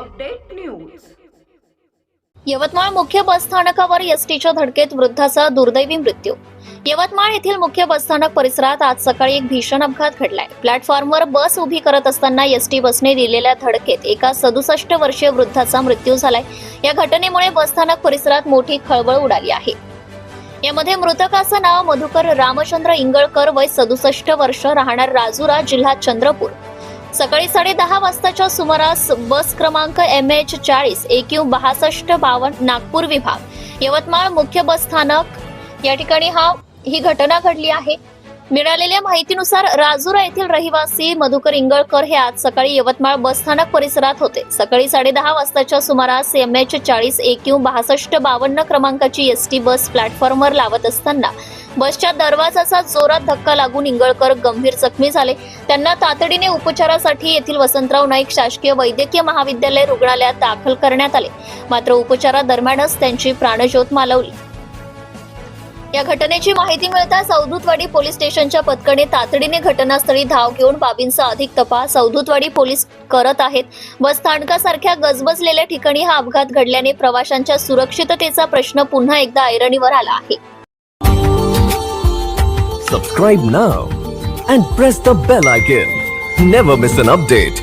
Update news. Yavatmal मुख्य बसस्थानकावर एसटीच्या धडकेत वृद्धाचा दुर्दैवी मृत्यू। यवतमाळ येथील मुख्य बसस्थानक परिसरात आज सकाळी एक भीषण अपघात घडलाय। प्लॅटफॉर्मवर बस उभी करत असताना एसटी बसने दिलेल्या धडकेत एका 67 वर्षीय वृद्धाचा मृत्यू झालाय। या घटनेमुळे बसस्थानक परिसरात मोठी खळबळ उडाली आहे। यामध्ये मृतकाचं नाव मधुकर रामचंद्र इंगळकर, वय 67 वर्ष, राहणार राजुरा, जिल्हा चंद्रपूर। सकाळी 10:30 वाजताच्या सुमारास बस क्रमांक MH 40 AQ 6252 नागपूर विभाग यवतमाळ मुख्य बस स्थानक या ठिकाणी ही घटना घडली आहे। मिळालेल्या माहितीनुसार राजुरा येथील रहिवासी मधुकर इंगळकर हे आज सकाळी यवतमाळ बस स्थानक परिसरात होते। सकाळी 10:30 वाजताच्या सुमारास MH 40 AQ 6252 क्रमांकाची एसटी बस प्लॅटफॉर्मवर लावत असताना बसच्या दरवाजाचा जोरात धक्का लागून इंगळकर गंभीर जखमी झाले। त्यांना तातडीने उपचारासाठी येथील वसंतराव नाईक शासकीय वैद्यकीय महाविद्यालय रुग्णालयात दाखल करण्यात आले, मात्र उपचारादरम्यानच त्यांची प्राणज्योत मालवली। या घटनेची माहिती मिळताच अवधूतवाडी पोलीस स्टेशनच्या पथकाने तातडीने घटनास्थळी धाव घेऊन बाबींचा अधिक तपास अवधूतवाडी पोलीस करत आहेत। बस स्थानकासारख्या गजबजलेल्या ठिकाणी हा अपघात घडल्याने प्रवाशांच्या सुरक्षिततेचा प्रश्न पुन्हा एकदा ऐरणीवर आला आहे। Subscribe now and press the bell icon. Never miss an update.